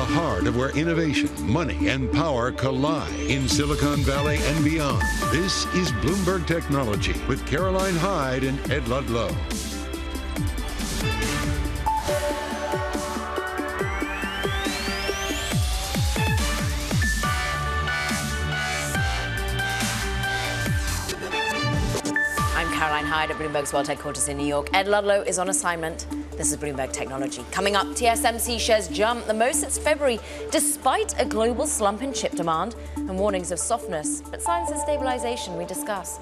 heart of where innovation, money, and power collide in Silicon Valley and beyond. This is Bloomberg Technology with Caroline Hyde and Ed Ludlow. Caroline Hyde at Bloomberg's World Headquarters in New York. Ed Ludlow is on assignment. This is Bloomberg Technology. Coming up, TSMC shares jump the most since February, despite a global slump in chip demand and warnings of softness. But signs of stabilization we discuss.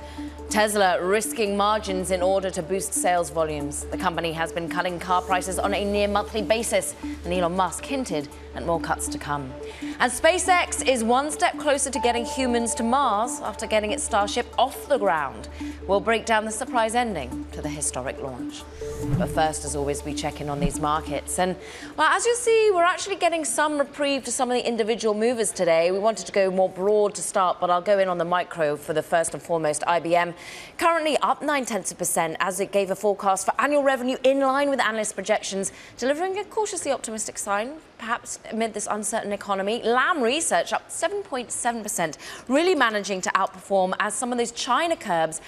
Tesla risking margins in order to boost sales volumes. The company has been cutting car prices on a near monthly basis, and Elon Musk hinted at more cuts to come. And SpaceX is one step closer to getting humans to Mars after getting its Starship off the ground. We'll break down the surprise ending to the historic launch. But first, as always, we check in on these markets. And, well, as you'll see, we're actually getting some reprieve to some of the individual movers today. We wanted to go more broad to start, but I'll go in on the micro for the first and foremost. IBM currently up 0.9% as it gave a forecast for annual revenue in line with analyst projections, delivering a cautiously optimistic sign, perhaps amid this uncertain economy. Lam Research up 7.7%, really managing to outperform as some of those China curbs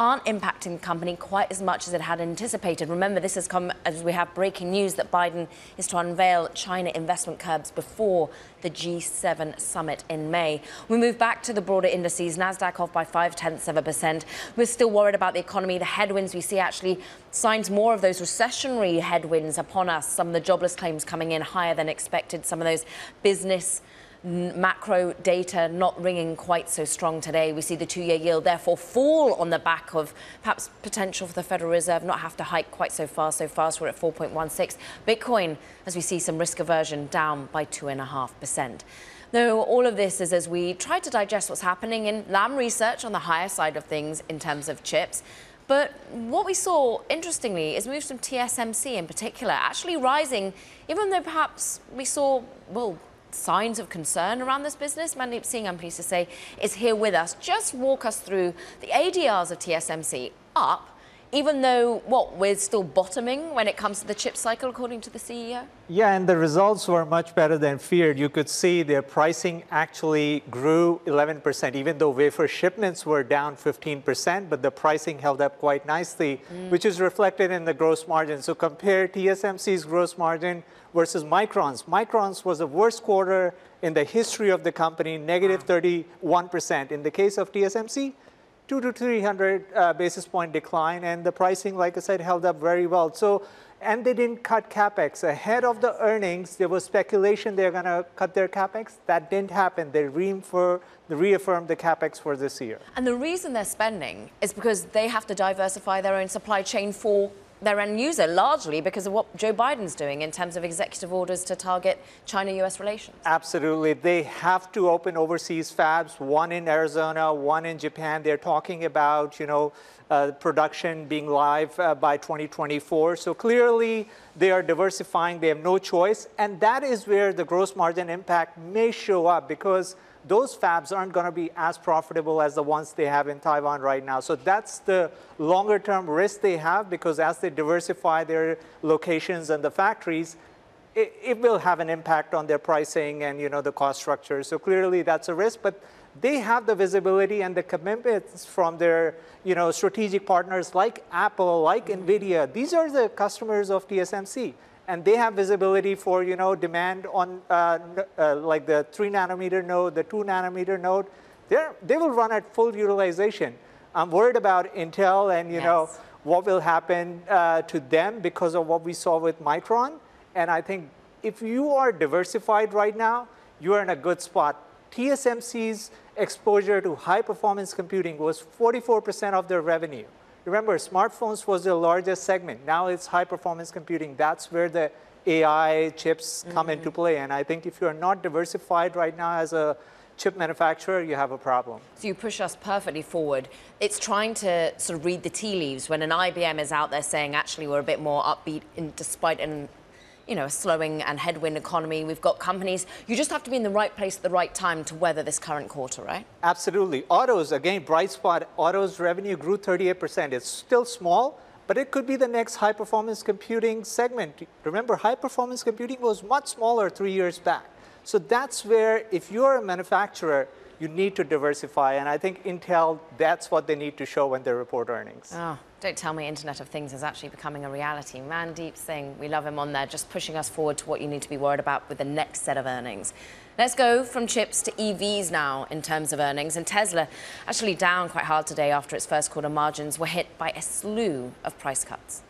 aren't impacting the company quite as much as it had anticipated. Remember, this has come as we have breaking news that Biden is to unveil China investment curbs before the G7 summit in May. We move back to the broader indices. NASDAQ off by 0.5%. We're still worried about the economy. The headwinds we see actually signs more of those recessionary headwinds upon us. Some of the jobless claims coming in higher than expected. Some of those business macro data not ringing quite so strong today. We see the two-year yield therefore fall on the back of perhaps potential for the Federal Reserve not have to hike quite so fast. We're at 4.16. Bitcoin, as we see some risk aversion, down by 2.5%. Though all of this is as we try to digest what's happening in Lam Research on the higher side of things in terms of chips. But what we saw, interestingly, is moves from TSMC in particular, actually rising, even though perhaps we saw, well, signs of concern around this business. Mandeep Singh, I'm pleased to say, is here with us. Just walk us through the ADRs of TSMC up, even though, we're still bottoming when it comes to the chip cycle, according to the CEO? Yeah, and the results were much better than feared. You could see their pricing actually grew 11%, even though wafer shipments were down 15%, but the pricing held up quite nicely, which is reflected in the gross margin. So compare TSMC's gross margin versus Micron's. Micron's was the worst quarter in the history of the company, negative 31%. In the case of TSMC, 200 to 300 basis point decline, and the pricing, like I said, held up very well. So, and they didn't cut capex ahead of the earnings. There was speculation they're going to cut their capex. That didn't happen. They reaffirmed the capex for this year. And the reason they're spending is because they have to diversify their own supply chain for their end user, largely because of what Joe Biden's doing in terms of executive orders to target China-US relations. Absolutely. They have to open overseas fabs, one in Arizona, one in Japan. They're talking about, production being live by 2024. So clearly, they are diversifying. They have no choice. And that is where the gross margin impact may show up, because those fabs aren't going to be as profitable as the ones they have in Taiwan right now. So that's the longer-term risk they have, because as they diversify their locations and the factories, it will have an impact on their pricing and, the cost structure. So clearly, that's a risk. But they have the visibility and the commitments from their, strategic partners like Apple, like NVIDIA. These are the customers of TSMC. And they have visibility for, demand on like the 3-nanometer node, the 2-nanometer node. They will run at full utilization. I'm worried about Intel and, what will happen to them because of what we saw with Micron. And I think if you are diversified right now, you are in a good spot. TSMC's exposure to high-performance computing was 44% of their revenue. Remember, smartphones was the largest segment. Now it's high-performance computing. That's where the AI chips come into play. And I think if you're not diversified right now as a chip manufacturer, you have a problem. So you push us perfectly forward. It's trying to sort of read the tea leaves when an IBM is out there saying, actually, we're a bit more upbeat despite a slowing and headwind economy. We've got companies. You just have to be in the right place at the right time to weather this current quarter, right? Absolutely. Autos, again, bright spot. Autos revenue grew 38%. It's still small, but it could be the next high-performance computing segment. Remember, high-performance computing was much smaller 3 years back. So that's where, if you're a manufacturer, you need to diversify. And I think Intel, that's what they need to show when they report earnings. Oh, don't tell me Internet of Things is actually becoming a reality. Mandeep Singh, we love him on there, just pushing us forward to what you need to be worried about with the next set of earnings. Let's go from chips to EVs now in terms of earnings. And Tesla actually down quite hard today after its first quarter margins were hit by a slew of price cuts.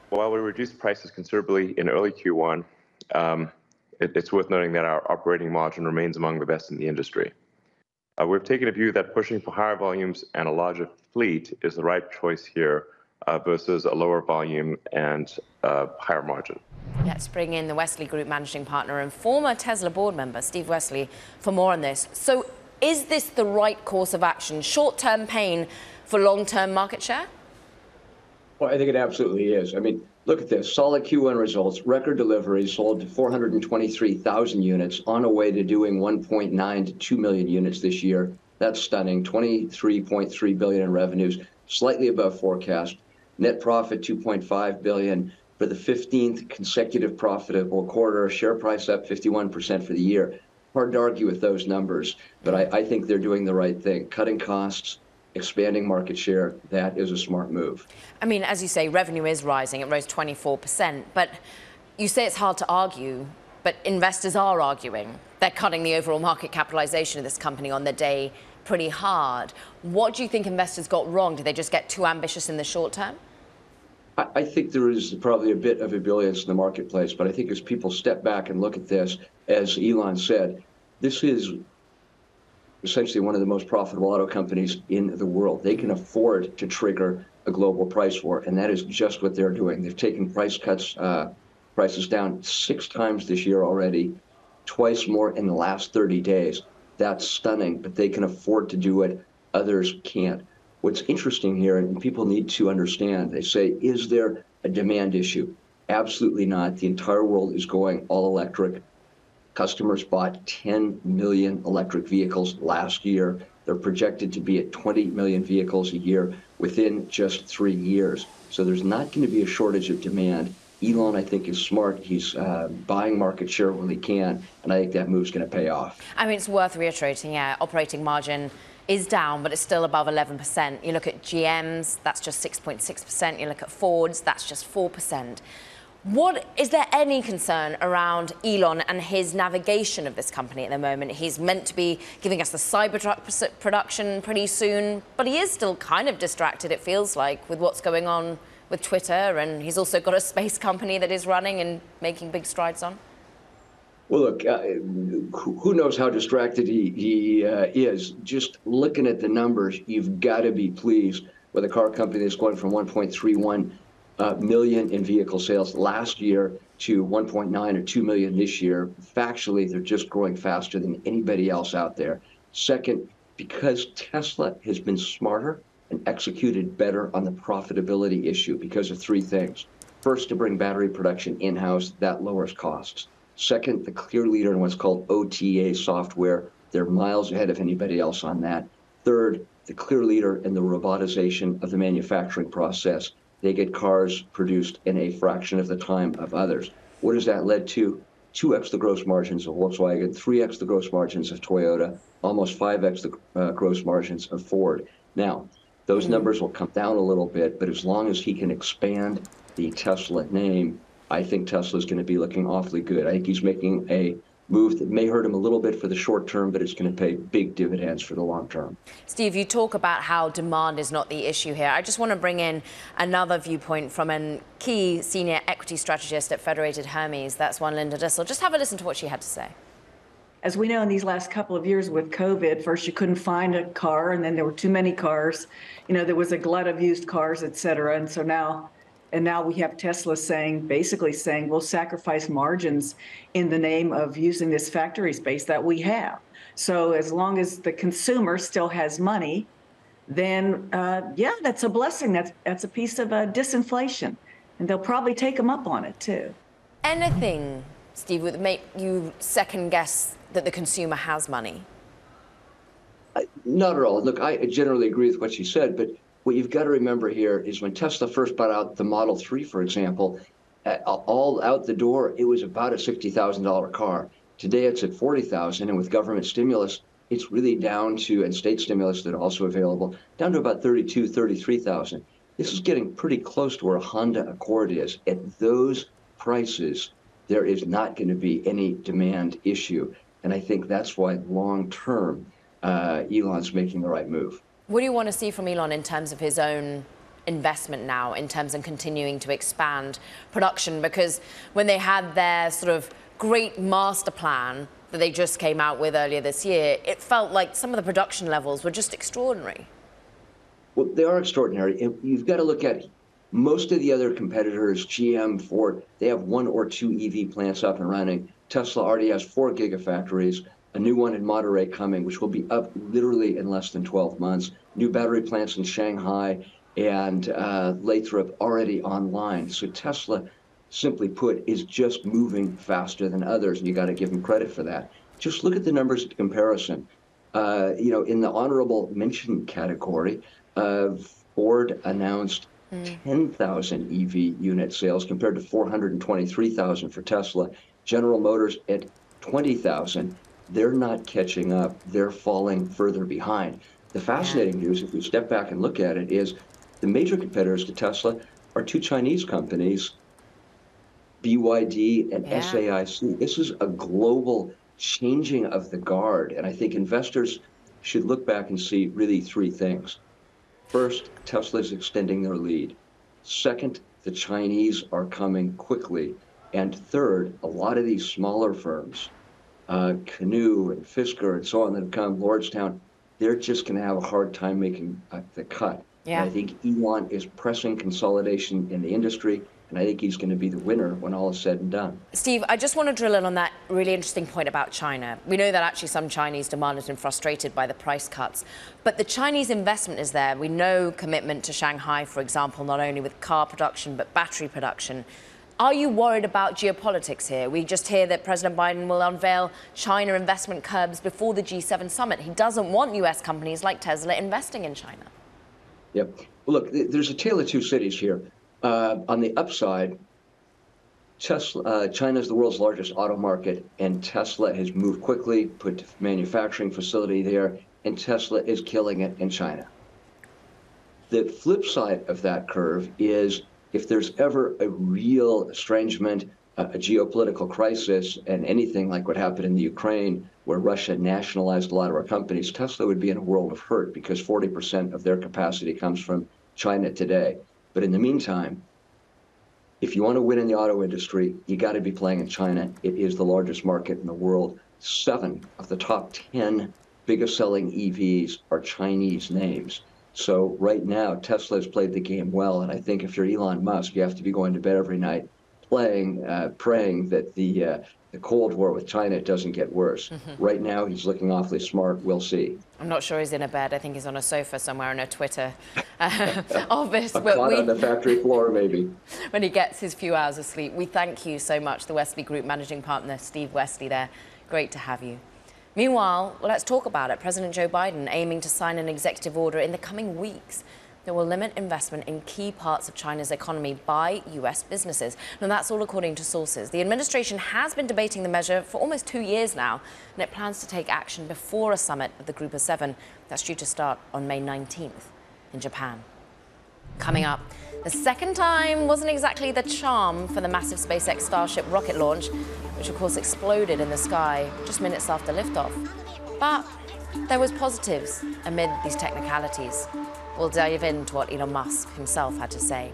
While we reduced prices considerably in early Q1, it's worth noting that our operating margin remains among the best in the industry. We've taken a view that pushing for higher volumes and a larger fleet is the right choice here versus a lower volume and higher margin. Let's bring in the Wesley Group managing partner and former Tesla board member, Steve Wesley, for more on this. So is this the right course of action? Short-term pain for long-term market share? Well, I think it absolutely is. I mean, look at this. Solid Q1 results, record deliveries, sold to 423,000 units, on a way to doing 1.9 to 2 million units this year. That's stunning. 23.3 billion in revenues, slightly above forecast. Net profit, 2.5 billion for the 15th consecutive profitable quarter. Share price up 51% for the year. Hard to argue with those numbers, but I think they're doing the right thing. Cutting costs, expanding market share, that is a smart move. I mean, as you say, revenue is rising. It rose 24%. But you say it's hard to argue, but investors are arguing. They're cutting the overall market capitalization of this company on the day pretty hard. What do you think investors got wrong? Did they just get too ambitious in the short term? I think there is probably a bit of ebullience in the marketplace, but I think as people step back and look at this, as Elon said, this is essentially one of the most profitable auto companies in the world. They can afford to trigger a global price war, and that is just what they're doing. They've taken price cuts, prices down 6 times this year already, twice more in the last 30 days. That's stunning, but they can afford to do it. Others can't. What's interesting here, and people need to understand, they say, is there a demand issue? Absolutely not. The entire world is going all electric. Customers bought 10 million electric vehicles last year. They're projected to be at 20 million vehicles a year within just 3 years. So there's not going to be a shortage of demand. Elon, I think, is smart. He's buying market share when he can, and I think that move's going to pay off. I mean, it's worth reiterating, yeah, operating margin is down, but it's still above 11%. You look at GM's, that's just 6.6%. You look at Ford's, that's just 4%. Is there any concern around Elon and his navigation of this company at the moment? He's meant to be giving us the Cybertruck production pretty soon, but he is still kind of distracted, it feels like, with what's going on with Twitter, and he's also got a space company that is running and making big strides on. Well, look, who knows how distracted he is. Just looking at the numbers, you've got to be pleased with a car company that's going from 1.31 million in vehicle sales last year to 1.9 or 2 million this year. Factually, they're just growing faster than anybody else out there. Second, because Tesla has been smarter and executed better on the profitability issue because of 3 things. First, to bring battery production in-house, that lowers costs. Second, the clear leader in what's called OTA software. They're miles ahead of anybody else on that. Third, the clear leader in the robotization of the manufacturing process. They get cars produced in a fraction of the time of others. What has that led to? 2x the gross margins of Volkswagen, 3x the gross margins of Toyota, almost 5x the gross margins of Ford. Now, those numbers will come down a little bit, but as long as he can expand the Tesla name, I think Tesla's going to be looking awfully good. I think he's making a move that may hurt him a little bit for the short term, but it's going to pay big dividends for the long term. Steve, you talk about how demand is not the issue here. I just want to bring in another viewpoint from a key senior equity strategist at Federated Hermes. That's one Linda Dissel. Just have a listen to what she had to say. As we know, in these last couple of years with COVID, first you couldn't find a car, and then there were too many cars. You know, there was a glut of used cars, et cetera. And so now we have Tesla basically saying we'll sacrifice margins in the name of using this factory space that we have. So as long as the consumer still has money, then yeah, that's a blessing. That's a piece of disinflation, and they'll probably take them up on it too. Anything, Steve, would make you second guess that the consumer has money? Not at all. Look, I generally agree with what she said, but what you've got to remember here is when Tesla first brought out the Model 3, for example, all out the door, it was about a $60,000 car. Today it's at 40,000, and with government stimulus, it's really down to, and state stimulus that are also available, down to about 32, 33,000. This is getting pretty close to where a Honda Accord is. At those prices, there is not going to be any demand issue. And I think that's why long-term, Elon's making the right move. What do you want to see from Elon in terms of his own investment now, in terms of continuing to expand production? Because when they had their sort of great master plan that they just came out with earlier this year, it felt like some of the production levels were just extraordinary. Well, they are extraordinary. And you've got to look at most of the other competitors, GM, Ford, they have 1 or 2 EV plants up and running. Tesla already has 4 gigafactories, a new one in Monterey coming, which will be up literally in less than 12 months. New battery plants in Shanghai and Lathrop already online. So Tesla, simply put, is just moving faster than others, and you got to give them credit for that. Just look at the numbers of comparison. In the honorable mention category, Ford announced 10,000 EV unit sales compared to 423,000 for Tesla. General Motors at 20,000. They're not catching up. They're falling further behind. The fascinating news, if we step back and look at it, is the major competitors to Tesla are 2 Chinese companies, BYD and SAIC. This is a global changing of the guard. And I think investors should look back and see really 3 things. First, Tesla is extending their lead. Second, the Chinese are coming quickly. And third, a lot of these smaller firms, Canoo and Fisker and so on that have come, Lordstown, they're just going to have a hard time making the cut. Yeah. And I think Elon is pressing consolidation in the industry, and I think he's going to be the winner when all is said and done. Steve, I just want to drill in on that really interesting point about China. We know that actually some Chinese demand has been frustrated by the price cuts, but the Chinese investment is there. We know commitment to Shanghai, for example, not only with car production, but battery production. Are you worried about geopolitics here? We just hear that President Biden will unveil China investment curbs before the G7 summit. He doesn't want U.S. companies like Tesla investing in China. Yep. Well, look, there's a tale of 2 cities here. On the upside, China's the world's largest auto market, and Tesla has moved quickly, put a manufacturing facility there, and Tesla is killing it in China. The flip side of that curve is if there's ever a real estrangement, a geopolitical crisis, and anything like what happened in the Ukraine, where Russia nationalized a lot of our companies, Tesla would be in a world of hurt because 40% of their capacity comes from China today. But in the meantime, if you want to win in the auto industry, you got to be playing in China. It is the largest market in the world. 7 of the top 10 biggest selling EVs are Chinese names. So right now, Tesla has played the game well. And I think if you're Elon Musk, you have to be going to bed every night praying that the Cold War with China doesn't get worse. Right now, he's looking awfully smart. We'll see. I'm not sure he's in a bed. I think he's on a sofa somewhere in a Twitter office. Caught on the factory floor, maybe. When he gets his few hours of sleep. We thank you so much, the Wesley Group Managing Partner, Steve Wesley there. Great to have you. Meanwhile, let's talk about it. President Joe Biden aiming to sign an executive order in the coming weeks that will limit investment in key parts of China's economy by U.S. businesses. And that's all according to sources. The administration has been debating the measure for almost 2 years now, and it plans to take action before a summit of the Group of 7 that's due to start on May 19th in Japan. Coming up, the second time wasn't exactly the charm for the massive SpaceX Starship rocket launch, which of course exploded in the sky just minutes after liftoff. But there was positives amid these technicalities. We'll dive into what Elon Musk himself had to say.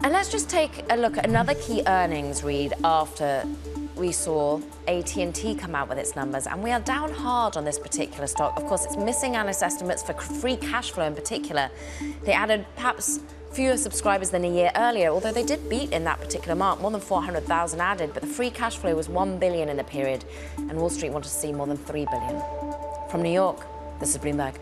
And let's just take a look at another key earnings read after we saw AT&T come out with its numbers, and we are down hard on this particular stock. Of course, it's missing analyst estimates for free cash flow in particular. They added perhaps fewer subscribers than a year earlier, although they did beat in that particular mark, more than 400,000 added, but the free cash flow was $1 billion in the period, and Wall Street wanted to see more than $3 billion. From New York, this is Bloomberg.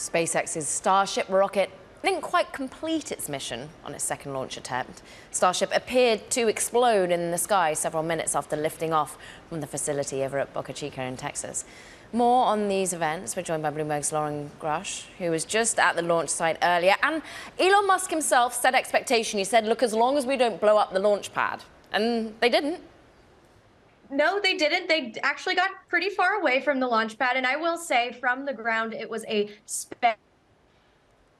SpaceX's Starship rocket didn't quite complete its mission on its second launch attempt. Starship appeared to explode in the sky several minutes after lifting off from the facility over at Boca Chica in Texas. More on these events. We're joined by Bloomberg's Lauren Grush, who was just at the launch site earlier. And Elon Musk himself set expectation. He said, look, as long as we don't blow up the launch pad. And they didn't. No, they didn't. They actually got pretty far away from the launch pad. And I will say, from the ground, it was a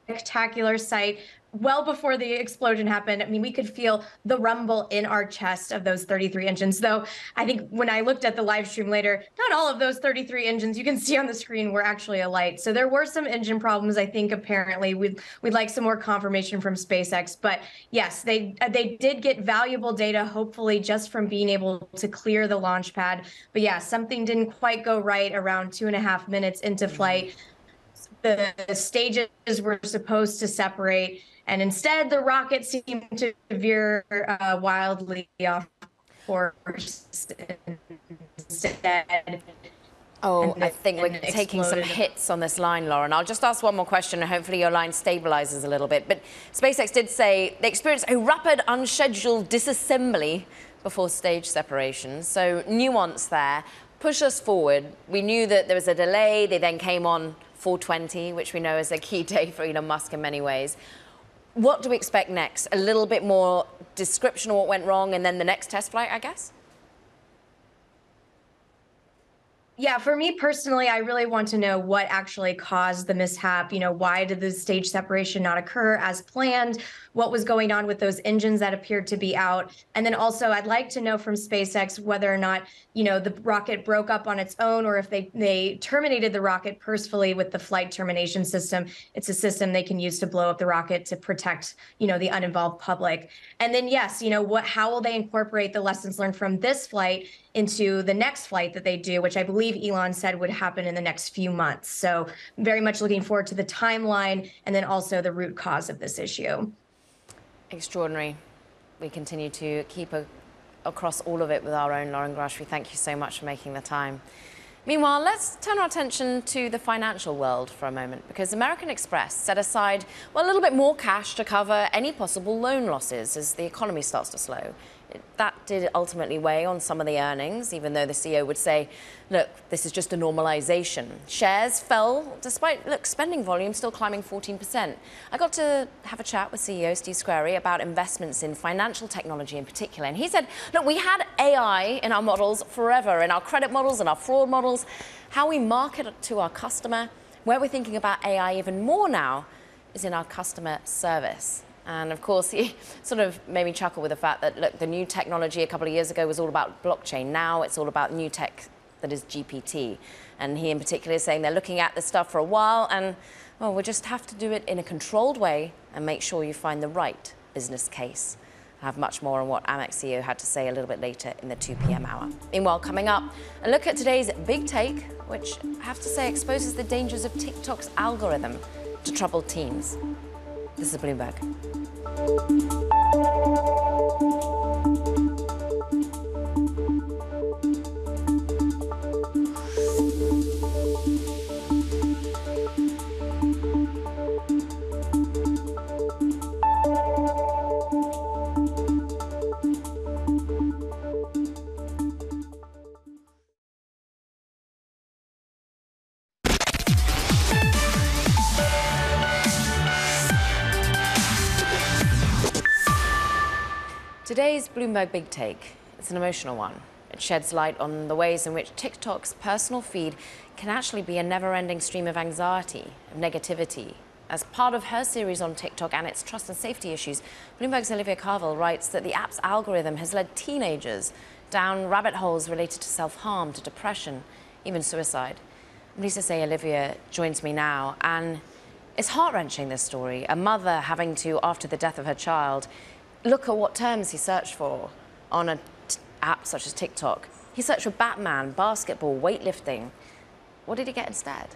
spectacular sight. Well before the explosion happened, I mean, we could feel the rumble in our chest of those 33 engines. Though I think when I looked at the live stream later, not all of those 33 engines you can see on the screen were actually alight. So there were some engine problems, I think, apparently. We'd like some more confirmation from SpaceX. But yes, they did get valuable data, hopefully, just from being able to clear the launch pad. But yeah, something didn't quite go right around 2.5 minutes into flight. The stages were supposed to separate, and instead the rocket seemed to veer wildly off course instead. Oh, I think we're taking some hits on this line, Lauren. I'll just ask one more question, and hopefully your line stabilizes a little bit. But SpaceX did say they experienced a rapid, unscheduled disassembly before stage separation. So nuance there. Push us forward. We knew that there was a delay. They then came on 420, which we know is a key day for Elon Musk in many ways. What do we expect next? A little bit more description of what went wrong, and then the next test flight, I guess? Yeah, for me personally, I really want to know what actually caused the mishap. You know, why did the stage separation not occur as planned? What was going on with those engines that appeared to be out? And then also, I'd like to know from SpaceX whether or not, you know, the rocket broke up on its own, or if they terminated the rocket purposefully with the flight termination system. It's a system they can use to blow up the rocket to protect, you know, the uninvolved public. And then, yes, you know, how will they incorporate the lessons learned from this flight into the next flight that they do, which I believe Elon said would happen in the next few months. So very much looking forward to the timeline and then also the root cause of this issue. Extraordinary. We continue to keep across all of it with our own Lauren Grush. We thank you so much for making the time. Meanwhile, let's turn our attention to the financial world for a moment, because American Express set aside, well, a little bit more cash to cover any possible loan losses as the economy starts to slow. That did ultimately weigh on some of the earnings, even though the CEO would say, look, this is just a normalization. Shares fell despite, look, spending volume still climbing 14%. I got to have a chat with CEO Steve Squeri about investments in financial technology in particular. And he said, look, we had AI in our models forever, in our credit models and our fraud models, how we market to our customer. Where we're thinking about AI even more now is in our customer service. And of course, he sort of made me chuckle with the fact that, look, the new technology a couple of years ago was all about blockchain. Now it's all about new tech that is GPT. And he in particular is saying they're looking at this stuff for a while, and, well, we just have to do it in a controlled way and make sure you find the right business case. I have much more on what Amex CEO had to say a little bit later in the 2 p.m. hour. Meanwhile, coming up, a look at today's big take, which I have to say exposes the dangers of TikTok's algorithm to troubled teens. This is Bloomberg. Today's Bloomberg Big Take is an emotional one. It sheds light on the ways in which TikTok's personal feed can actually be a never-ending stream of anxiety, of negativity. As part of her series on TikTok and its trust and safety issues, Bloomberg's Olivia Carville writes that the app's algorithm has led teenagers down rabbit holes related to self-harm, to depression, even suicide. I'm pleased to say Olivia joins me now, and it's heart-wrenching, this story. A mother having to, after the death of her child, look at what terms he searched for on an app such as TikTok. He searched for Batman, basketball, weightlifting. What did he get instead?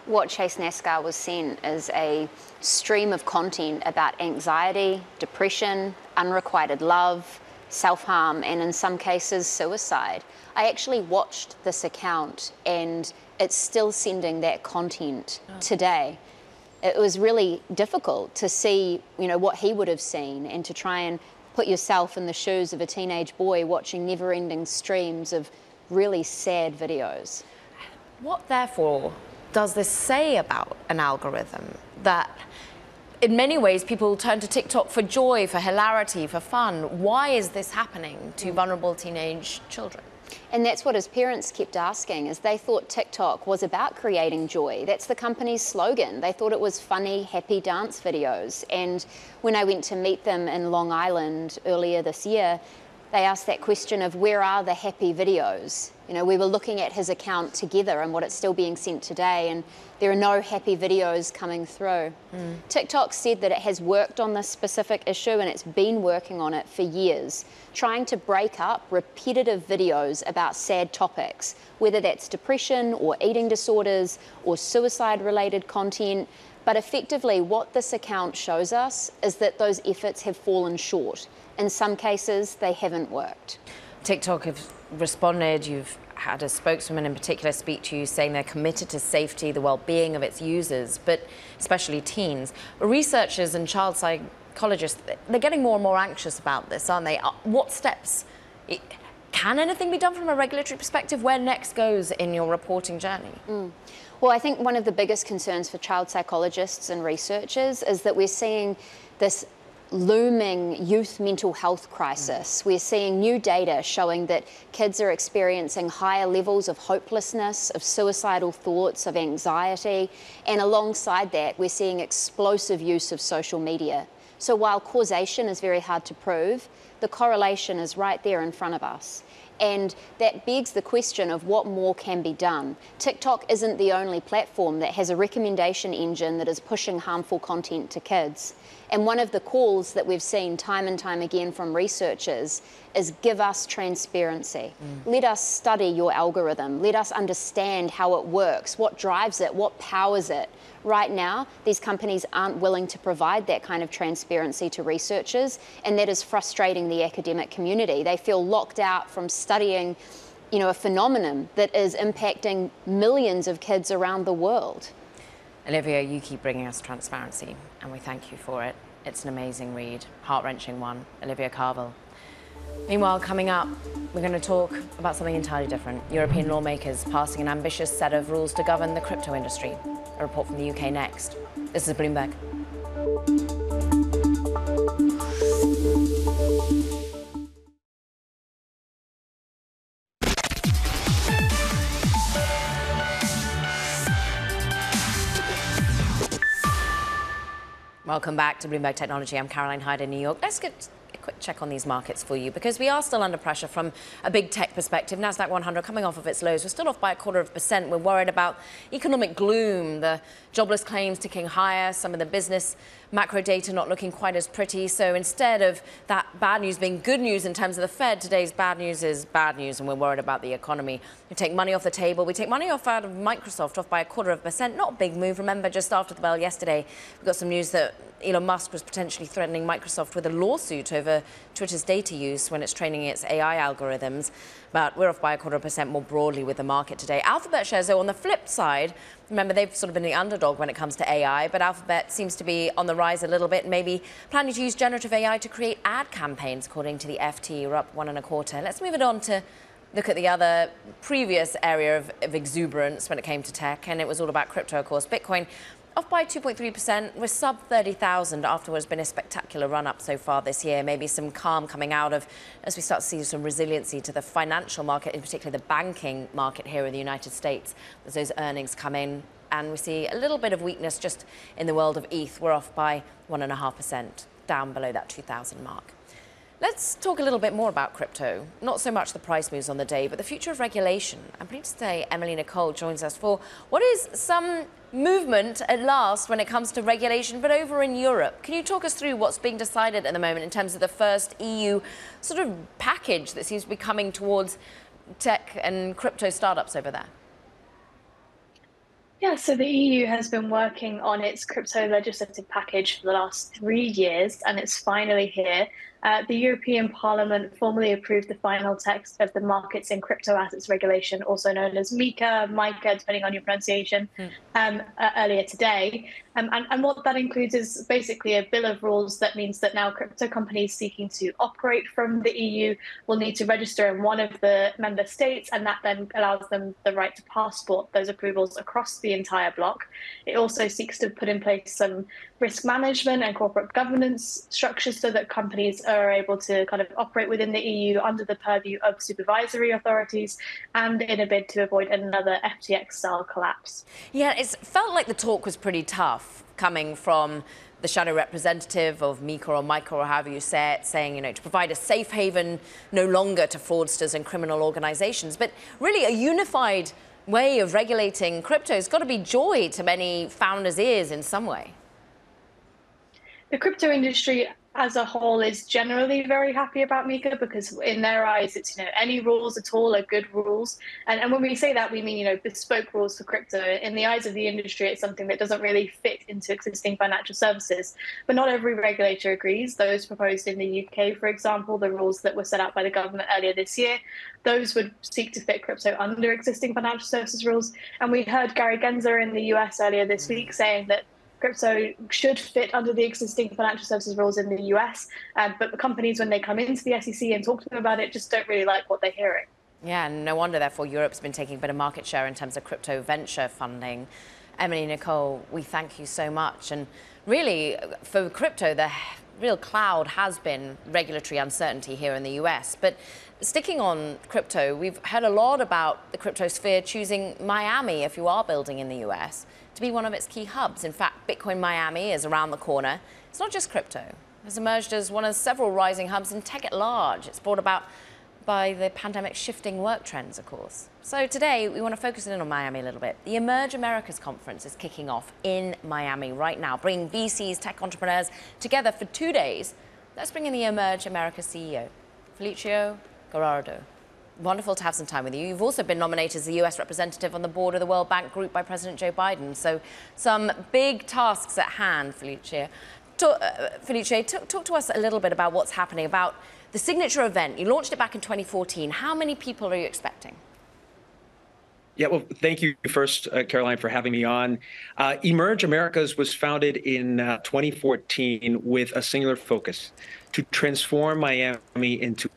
What Chase Nescar was sent is a stream of content about anxiety, depression, unrequited love, self-harm, and in some cases, suicide. I actually watched this account, and it's still sending that content today. It was really difficult to see, what he would have seen, and to try and put yourself in the shoes of a teenage boy watching never-ending streams of really sad videos. What, therefore, does this say about an algorithm that, in many ways, people turn to TikTok for joy, for hilarity, for fun? Why is this happening to vulnerable teenage children? And that's what his parents kept asking, is they thought TikTok was about creating joy. That's the company's slogan. They thought it was funny, happy dance videos. And when I went to meet them in Long Island earlier this year, they asked that question of where are the happy videos? We were looking at his account together and what it's still being sent today, and there are no happy videos coming through. TikTok said that it has worked on this specific issue, and it's been working on it for years, trying to break up repetitive videos about sad topics, whether that's depression or eating disorders or suicide-related content. But effectively, what this account shows us is that those efforts have fallen short. In some cases, they haven't worked. TikTok have responded. You've had a spokeswoman in particular speak to you saying they're committed to safety, the well-being of its users, but especially teens. Researchers and child psychologists, they're getting more and more anxious about this, aren't they? What steps? Can anything be done from a regulatory perspective? Where next goes in your reporting journey? Well, I think one of the biggest concerns for child psychologists and researchers is that we're seeing this looming youth mental health crisis. We're seeing new data showing that kids are experiencing higher levels of hopelessness, of suicidal thoughts, of anxiety, and alongside that, we're seeing explosive use of social media. So while causation is very hard to prove, the correlation is right there in front of us. And that begs the question of what more can be done. TikTok isn't the only platform that has a recommendation engine that is pushing harmful content to kids. And one of the calls that we've seen time and time again from researchers is give us transparency. Let us study your algorithm. Let us understand how it works, what drives it, what powers it. Right now, these companies aren't willing to provide that kind of transparency to researchers, and that is frustrating the academic community. They feel locked out from studying, a phenomenon that is impacting millions of kids around the world. Olivia, you keep bringing us transparency, and we thank you for it. It's an amazing read, heart-wrenching one. Olivia Carville. Meanwhile, coming up, we're going to talk about something entirely different. European lawmakers passing an ambitious set of rules to govern the crypto industry. A report from the UK next. This is Bloomberg. Welcome back to Bloomberg Technology. I'm Caroline Hyde in New York. Let's get a quick check on these markets for you, because we are still under pressure from a big tech perspective. Nasdaq 100 coming off of its lows. We're still off by 0.25%. We're worried about economic gloom, the jobless claims ticking higher, some of the business macro data not looking quite as pretty. So instead of that bad news being good news in terms of the Fed, today's bad news is bad news, and we're worried about the economy. We take money off the table. We take money off out of Microsoft, off by 0.25%. Not a big move. Remember, just after the bell yesterday, we got some news that Elon Musk was potentially threatening Microsoft with a lawsuit over Twitter's data use when it's training its AI algorithms. But we're off by 0.25% more broadly with the market today. Alphabet shares, though, on the flip side, remember, they've sort of been the underdog when it comes to AI, but Alphabet seems to be on the rise a little bit, maybe planning to use generative AI to create ad campaigns, according to the FT. We're up 1.25%. Let's move it on to look at the other previous area of exuberance when it came to tech, and it was all about crypto, of course. Bitcoin off by 2.3%. We're sub 30,000 after what's been a spectacular run-up so far this year. Maybe some calm coming out of, as we start to see some resiliency to the financial market, in particular the banking market here in the United States, as those earnings come in. And we see a little bit of weakness just in the world of ETH. We're off by 1.5%, down below that 2,000 mark. Let's talk a little bit more about crypto. Not so much the price moves on the day, but the future of regulation. I'm pleased to say Emily Nicole joins us for what is some movement at last when it comes to regulation, but over in Europe. Can you talk us through what's being decided at the moment in terms of the first EU sort of package that seems to be coming towards tech and crypto startups over there? Yeah, so the EU has been working on its crypto legislative package for the last 3 years, and it's finally here. the European Parliament formally approved the final text of the Markets in Crypto Assets Regulation, also known as MiCA, depending on your pronunciation, earlier today. And what that includes is basically a bill of rules that means that now crypto companies seeking to operate from the EU will need to register in one of the member states, and that then allows them the right to passport those approvals across the entire bloc. It also seeks to put in place some risk management and corporate governance structures so that companies are able to kind of operate within the EU under the purview of supervisory authorities, and in a bid to avoid another FTX-style collapse. Yeah, it felt like the talk was pretty tough coming from the shadow representative of MiCA or MiCA or however you say it, saying, to provide a safe haven no longer to fraudsters and criminal organizations. But really a unified way of regulating crypto has got to be joy to many founders' ears in some way. The crypto industry as a whole is generally very happy about MiCA because in their eyes, it's, any rules at all are good rules. And when we say that, we mean, bespoke rules for crypto. In the eyes of the industry, it's something that doesn't really fit into existing financial services. But not every regulator agrees. Those proposed in the UK, for example, the rules that were set out by the government earlier this year, those would seek to fit crypto under existing financial services rules. And we heard Gary Gensler in the US earlier this week saying that crypto should fit under the existing financial services rules in the US, but the companies, when they come into the SEC and talk to them about it, just don't really like what they're hearing. Yeah, and no wonder, therefore, Europe's been taking a bit of market share in terms of crypto venture funding. Emily, Nicole, we thank you so much. And really, for crypto, the real cloud has been regulatory uncertainty here in the US. But sticking on crypto, we've heard a lot about the crypto sphere choosing Miami, if you are building in the US, to be one of its key hubs. In fact, Bitcoin Miami is around the corner. It's not just crypto. It has emerged as one of several rising hubs in tech at large. It's brought about by the pandemic shifting work trends, of course. So today, we want to focus in on Miami a little bit. The Emerge Americas conference is kicking off in Miami right now, bringing VCs, tech entrepreneurs together for 2 days. Let's bring in the Emerge Americas CEO, Felicio Gerardo. Wonderful to have some time with you. You've also been nominated as the US representative on the board of the World Bank Group by President Joe Biden. So some big tasks at hand, Felicio. Talk to us a little bit about what's happening, about the signature event. You launched it back in 2014. How many people are you expecting? Yeah, well, thank you first, Caroline, for having me on. Emerge Americas was founded in 2014 with a singular focus: to transform Miami into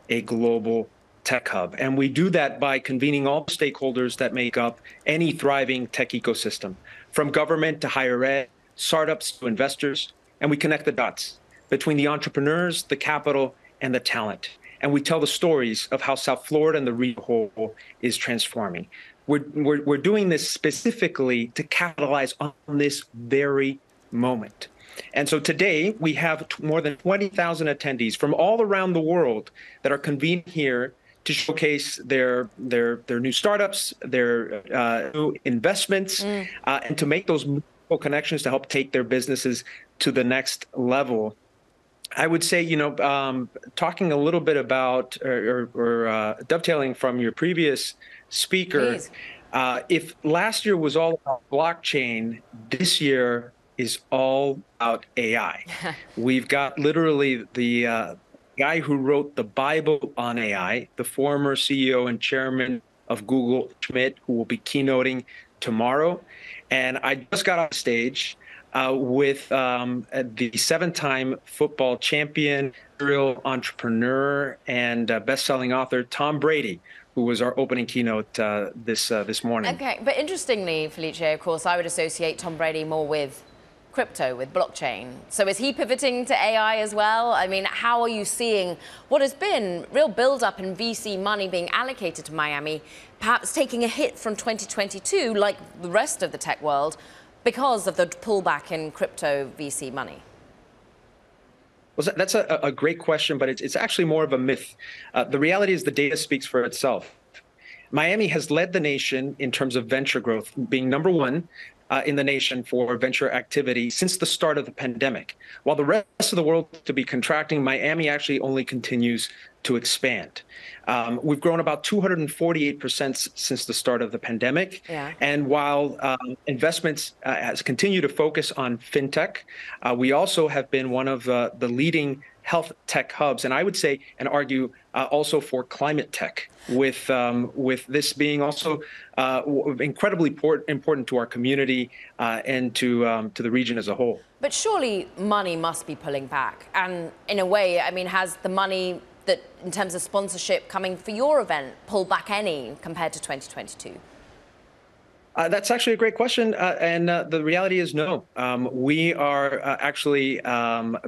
a global tech hub. And we do that by convening all the stakeholders that make up any thriving tech ecosystem, from government to higher ed, startups to investors. And we connect the dots between the entrepreneurs, the capital, and the talent. And we tell the stories of how South Florida and the region whole is transforming. We're doing this specifically to capitalize on this very moment. And so today we have more than 20,000 attendees from all around the world that are convened here to showcase their new startups, their new investments, and to make those connections to help take their businesses to the next level. I would say, talking a little bit about or dovetailing from your previous speaker, if last year was all about blockchain, this year is all about AI. We've got literally the guy who wrote the Bible on AI, the former CEO and chairman of Google, Schmidt, who will be keynoting tomorrow. And I just got on stage with the 7-time football champion, serial entrepreneur, and best-selling author Tom Brady, who was our opening keynote this morning. Okay, but interestingly, Felicio, of course, I would associate Tom Brady more with crypto, with blockchain. So is he pivoting to AI as well? I mean, how are you seeing what has been real build-up in VC money being allocated to Miami, perhaps taking a hit from 2022, like the rest of the tech world, because of the pullback in crypto VC money? Well, that's a great question, but it's actually more of a myth. The reality is the data speaks for itself. Miami has led the nation in terms of venture growth, being number one in the nation for venture activity since the start of the pandemic. While the rest of the world to be contracting, Miami actually only continues to expand. We've grown about 248% since the start of the pandemic. Yeah. And while investments has continued to focus on fintech, we also have been one of the leading health tech hubs, and I would say and argue also for climate tech, with this being also incredibly important to our community and to the region as a whole. But surely money must be pulling back, and in a way, I mean, has the money that, in terms of sponsorship coming for your event, pulled back any compared to 2022? That's actually a great question, and the reality is no. We are actually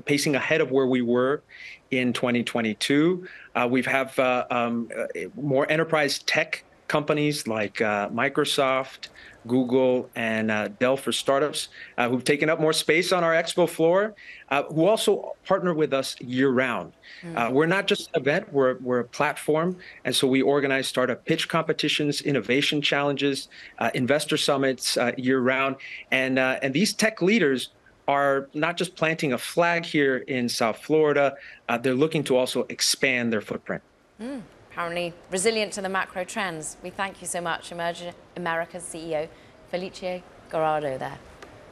pacing ahead of where we were in 2022. We have more enterprise tech companies like Microsoft, Google, and Dell for startups who've taken up more space on our expo floor, who also partner with us year-round. We're not just an event, we're a platform, and so we organize startup pitch competitions, innovation challenges, investor summits year-round, and these tech leaders are not just planting a flag here in South Florida, they're looking to also expand their footprint. Apparently resilient to the macro trends. We thank you so much, Emerge America's CEO, Felice Gorado there.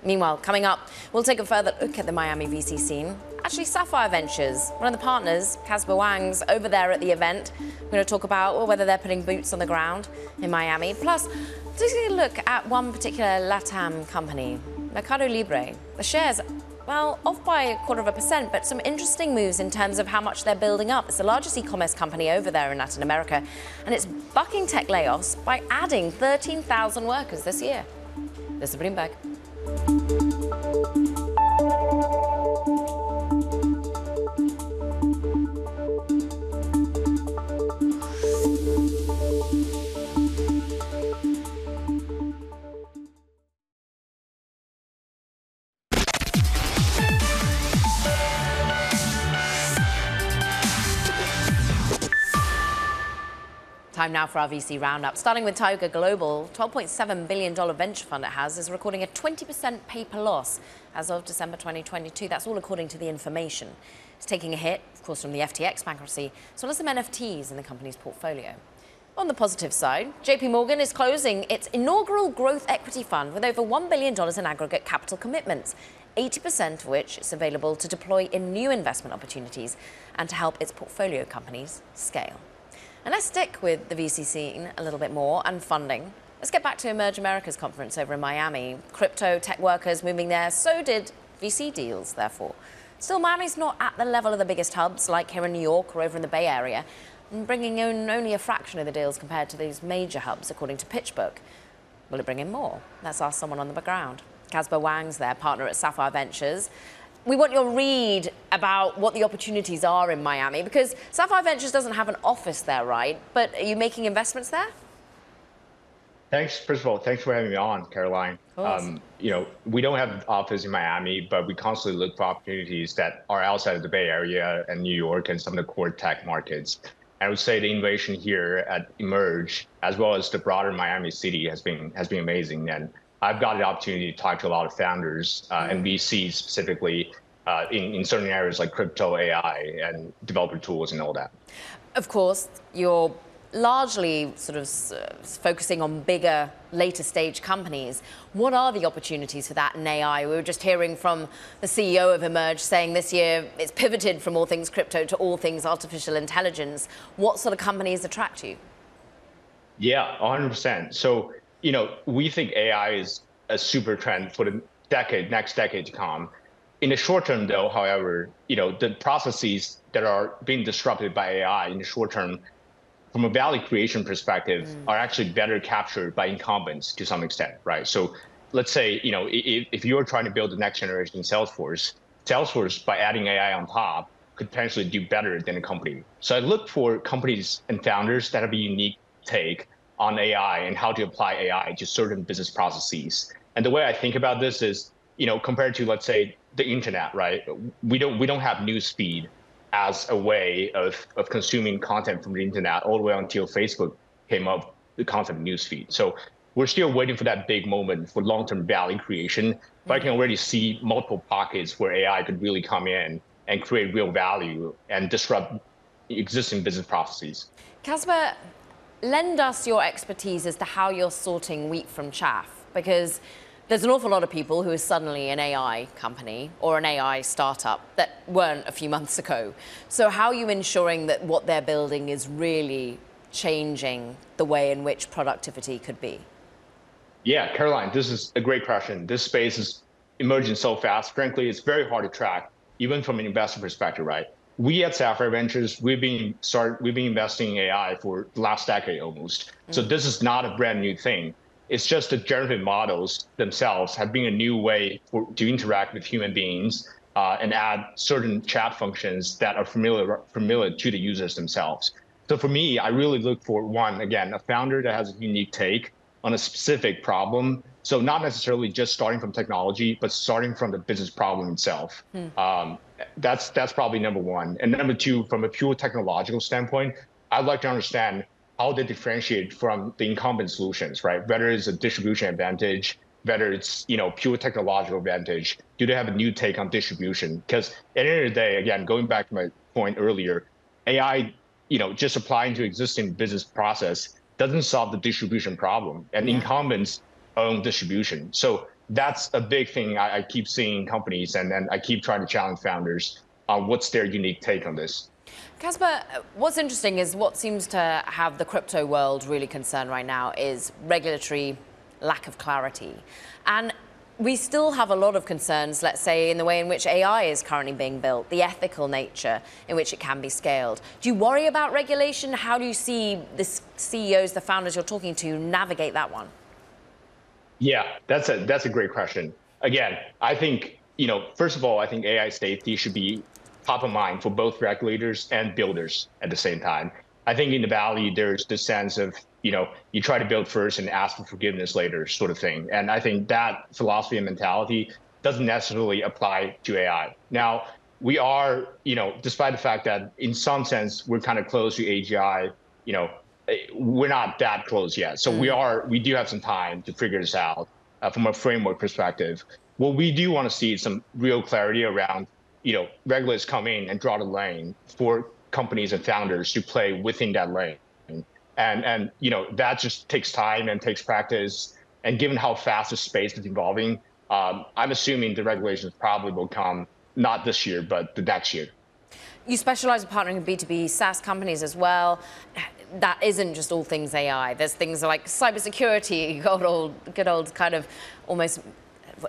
Meanwhile, coming up, we'll take a further look at the Miami VC scene. Actually, Sapphire Ventures, one of the partners, Casper Wang's over there at the event. We're going to talk about whether they're putting boots on the ground in Miami. Plus, taking a look at one particular LATAM company, Mercado Libre. The shares, well, off by 0.25%, but some interesting moves in terms of how much they're building up. It's the largest e-commerce company over there in Latin America, and it's bucking tech layoffs by adding 13,000 workers this year. This is Bloomberg. Time now for our VC roundup. Starting with Tiger Global, $12.7 billion venture fund it has is recording a 20% paper loss as of December 2022. That's all according to the information. It's taking a hit, of course, from the FTX bankruptcy, as well as some NFTs in the company's portfolio. On the positive side, JP Morgan is closing its inaugural growth equity fund with over $1 billion in aggregate capital commitments, 80% of which is available to deploy in new investment opportunities and to help its portfolio companies scale. And let's stick with the VC scene a little bit more and funding. Let's get back to Emerge America's conference over in Miami. Crypto tech workers moving there, so did VC deals, therefore. Still, Miami's not at the level of the biggest hubs like here in New York or over in the Bay Area, and bringing in only a fraction of the deals compared to these major hubs, according to PitchBook. Will it bring in more? Let's ask someone on the ground. Casper Wang's there, partner at Sapphire Ventures. We want your read about what the opportunities are in Miami, because Sapphire Ventures doesn't have an office there, right? But are you making investments there? Thanks. First of all, thanks for having me on, Caroline. We don't have an office in Miami, but we constantly look for opportunities that are outside of the Bay Area and New York and some of the core tech markets. I would say the innovation here at Emerge, as well as the broader Miami city, has been amazing. And I've got the opportunity to talk to a lot of founders and VCs specifically in certain areas like crypto, AI, and developer tools and all that. Of course, you're largely sort of focusing on bigger, later stage companies. What are the opportunities for that in AI? We were just hearing from the CEO of Emerge saying this year it's pivoted from all things crypto to all things artificial intelligence. What sort of companies attract you? Yeah, 100%. So, we think AI is a super trend for the next decade to come. In the short term, though, however, the processes that are being disrupted by AI in the short term, from a value creation perspective, are actually better captured by incumbents to some extent, right? So let's say, if you're trying to build the next generation Salesforce, by adding AI on top, could potentially do better than a company. So I look for companies and founders that have a unique take on AI and how to apply AI to certain business processes. And the way I think about this is, compared to, let's say, the internet, right? We don't have news feed as a way of consuming content from the internet all the way until Facebook came up with the concept of news feed. So we're still waiting for that big moment for long-term value creation, but I can already see multiple pockets where AI could really come in and create real value and disrupt existing business processes. Casper, lend us your expertise as to how you're sorting wheat from chaff, because There's an awful lot of people who are suddenly an AI company or an AI startup that weren't a few months ago. So how are you ensuring that what they're building is really changing the way in which productivity could be? Yeah, Caroline, this is a great question. This space is emerging so fast. Frankly, it's very hard to track, even from an investor perspective, right? We at Sapphire Ventures, we've been investing in AI for the last decade almost. So this is not a brand new thing. It's just the generative models themselves have been a new way to interact with human beings and add certain chat functions that are familiar to the users themselves. So for me, I really look for one, again, a founder that has a unique take on a specific problem. So not necessarily just starting from technology, but starting from the business problem itself. That's probably number one. And number two, from a pure technological standpoint, I'd like to understand how they differentiate from the incumbent solutions, right? Whether it's a distribution advantage, whether it's pure technological advantage. Do they have a new take on distribution? Because at the end of the day, again, going back to my point earlier, AI, just applying to existing business process doesn't solve the distribution problem, and incumbents own distribution. So that's a big thing I keep seeing in companies, and I keep trying to challenge founders on what's their unique take on this. Casper, what's interesting is what seems to have the crypto world really concerned right now is regulatory lack of clarity. And we still have a lot of concerns, let's say, in the way in which AI is currently being built, the ethical nature in which it can be scaled. Do you worry about regulation? How do you see the CEOs, the founders you're talking to, navigate that one? Yeah, that's a great question. Again, I think, first of all, I think AI safety should be top of mind for both regulators and builders at the same time. I think in the Valley, there's this sense of, you try to build first and ask for forgiveness later sort of thing. And I think that philosophy and mentality doesn't necessarily apply to AI. Now, we are, despite the fact that in some sense, we're kind of close to AGI, we're not that close yet. So we do have some time to figure this out from a framework perspective. What we do want to see is some real clarity around, regulators come in and draw the lane for companies and founders to play within that lane. And that just takes time and takes practice. And given how fast the space is evolving, I'm assuming the regulations probably will come not this year, but the next year. You specialize in partnering with B2B SaaS companies as well. That isn't just all things AI. There's things like cybersecurity, good old kind of almost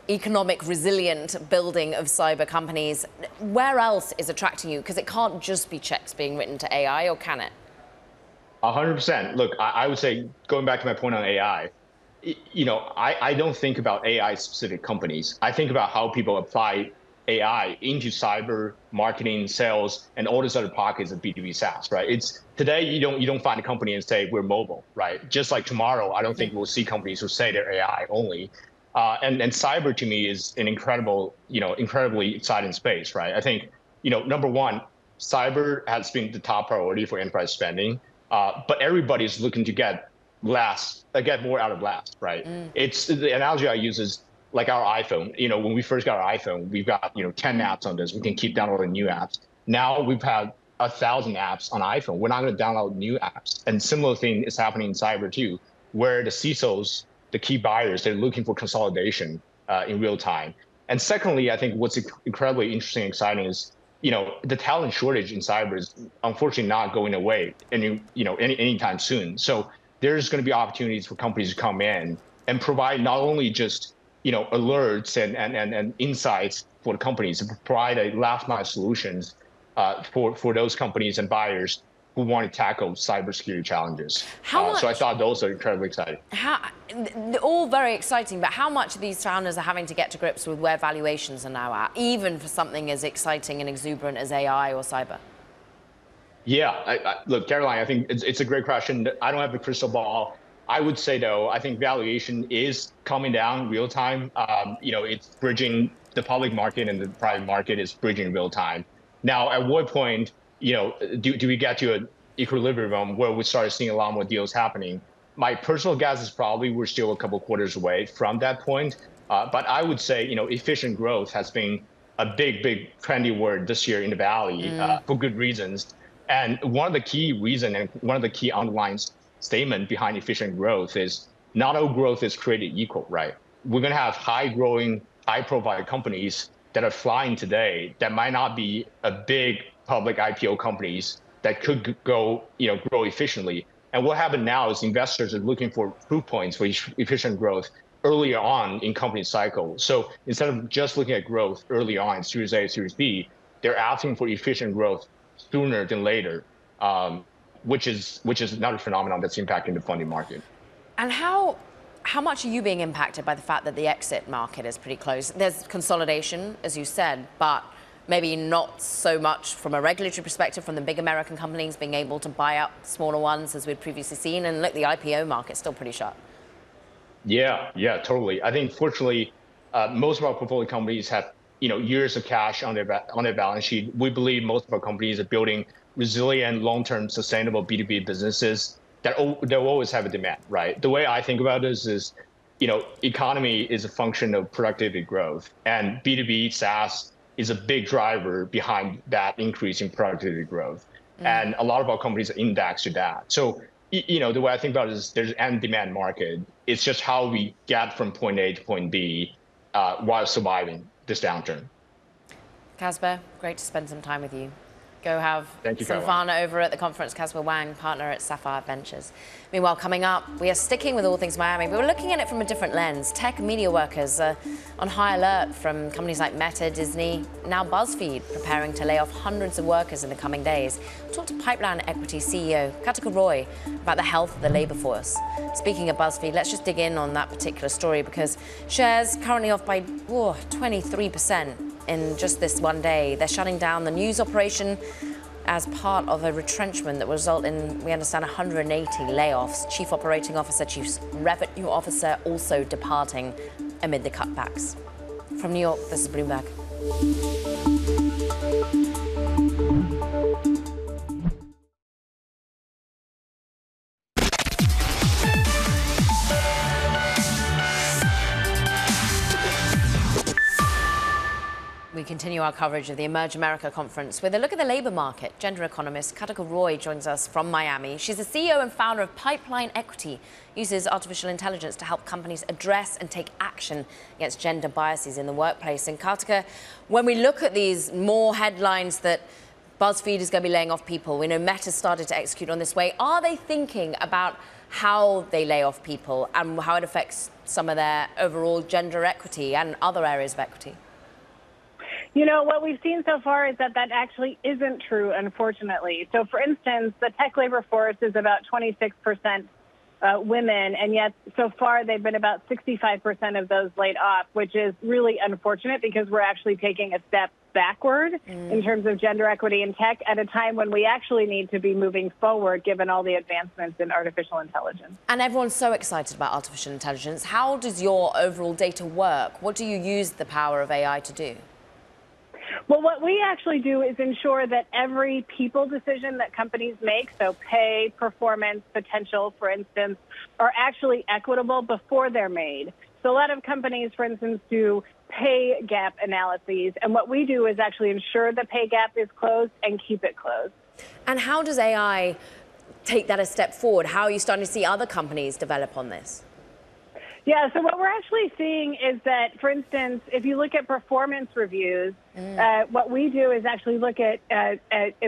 economic resilient building of cyber companies. Where else is attracting you? Because it can't just be checks being written to AI, or can it? 100%. Look, I would say, going back to my point on AI, I don't think about AI specific companies. I think about how people apply AI into cyber, marketing, sales, and all these other pockets of B2B SaaS, right? It's today you don't find a company and say we're mobile, right? Just like tomorrow, I don't think we'll see companies who say they're AI only. And cyber to me is an incredibly exciting space, right? I think, number one, cyber has been the top priority for enterprise spending, but everybody's looking to get more out of less, right? It's the analogy I use is like our iPhone. When we first got our iPhone, we've got 10 apps on this. We can keep downloading new apps. Now we've had 1,000 apps on iPhone. We're not going to download new apps. And similar thing is happening in cyber too, where the CISOs, the key buyers, they're looking for consolidation in real time. And secondly, I think what's incredibly interesting and exciting is, the talent shortage in cyber is unfortunately not going away anytime soon. So there's going to be opportunities for companies to come in and provide not only just alerts and insights for the companies, to provide a last mile solutions for those companies and buyers who want to tackle cybersecurity challenges. So I thought those are incredibly exciting. All very exciting, but how much of these founders are having to get to grips with where valuations are now at, even for something as exciting and exuberant as AI or cyber? Yeah, look, Caroline, I think it's a great question. I don't have the crystal ball. I would say, though, I think valuation is coming down real time. It's bridging the public market, and the private market is bridging real time. Now, at what point, do we get to an equilibrium where we start seeing a lot more deals happening? My personal guess is probably we're still a couple quarters away from that point. But I would say, efficient growth has been a big trendy word this year in the Valley for good reasons. And one of the key reasons and one of the key underlying statement behind efficient growth is not all growth is created equal, right? we're going to have high-growing, high-profile companies that are flying today that might not be a big public IPO companies that could grow efficiently. And what happened now is investors are looking for proof points for efficient growth earlier on in company cycle. So instead of just looking at growth early on, Series A, Series B, they're asking for efficient growth sooner than later, which is another phenomenon that's impacting the funding market. And how much are you being impacted by the fact that the exit market is pretty close? There's consolidation, as you said, but maybe not so much from a regulatory perspective from the big American companies being able to buy up smaller ones as we'd previously seen. And look, the IPO market's still pretty shut. Yeah, totally. I think fortunately, most of our portfolio companies have years of cash on their balance sheet. We believe most of our companies are building resilient, long-term, sustainable B2B businesses that will always have a demand, right? The way I think about this is, economy is a function of productivity growth, and B2B SaaS is a big driver behind that increase in productivity growth. And a lot of our companies are indexed to that. So, the way I think about it is there's an demand market. It's just how we get from point A to point B while surviving this downturn. Casper, great to spend some time with you. Go have some fun over at the conference. Casper Wang, partner at Sapphire Ventures. Meanwhile, coming up, we are sticking with all things Miami, but we're looking at it from a different lens. Tech and media workers are on high alert from companies like Meta, Disney, now BuzzFeed, preparing to lay off hundreds of workers in the coming days. We'll talk to Pipeline Equity CEO Katika Roy about the health of the labor force. Speaking of BuzzFeed, let's just dig in on that particular story because shares currently off by 23%. In just this one day. They're shutting down the news operation as part of a retrenchment that will result in, we understand, 180 layoffs. Chief Operating Officer, Chief Revenue Officer also departing amid the cutbacks. From New York, this is Bloomberg. We continue our coverage of the Emerge America conference with a look at the labor market. Gender economist Katika Roy joins us from Miami. She's the CEO and founder of Pipeline Equity, uses artificial intelligence to help companies address and take action against gender biases in the workplace. And Katika, when we look at these more headlines that BuzzFeed is going to be laying off people, we know Meta started to execute on this way. Are they thinking about how they lay off people and how it affects some of their overall gender equity and other areas of equity? What we've seen so far is that actually isn't true, unfortunately. So, for instance, the tech labor force is about 26% women, and yet so far they've been about 65% of those laid off, which is really unfortunate because we're actually taking a step backward in terms of gender equity in tech at a time when we actually need to be moving forward given all the advancements in artificial intelligence. And everyone's so excited about artificial intelligence. How does your overall data work? What do you use the power of AI to do? Well, what we actually do is ensure that every people decision that companies make, so pay, performance, potential, for instance, are actually equitable before they're made. So a lot of companies, for instance, do pay gap analyses. And what we do is actually ensure the pay gap is closed and keep it closed. And how does AI take that a step forward? How are you starting to see other companies develop on this? Yeah, so what we're actually seeing is that, for instance, if you look at performance reviews, what we do is actually look at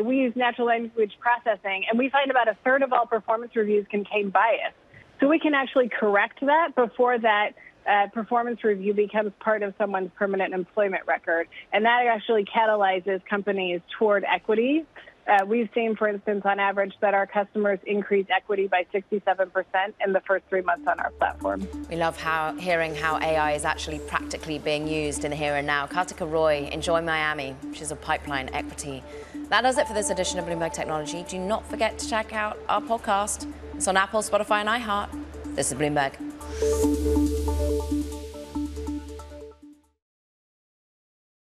we use natural language processing, and we find about a third of all performance reviews contain bias. So we can actually correct that before that performance review becomes part of someone's permanent employment record. And that actually catalyzes companies toward equity. We've seen, for instance, on average, that our customers increase equity by 67% in the first 3 months on our platform. We love hearing how AI is actually practically being used in the here and now. Katika Roy, enjoy Miami. She's a Pipeline Equity. That does it for this edition of Bloomberg Technology. Do not forget to check out our podcast. It's on Apple, Spotify, and iHeart. This is Bloomberg.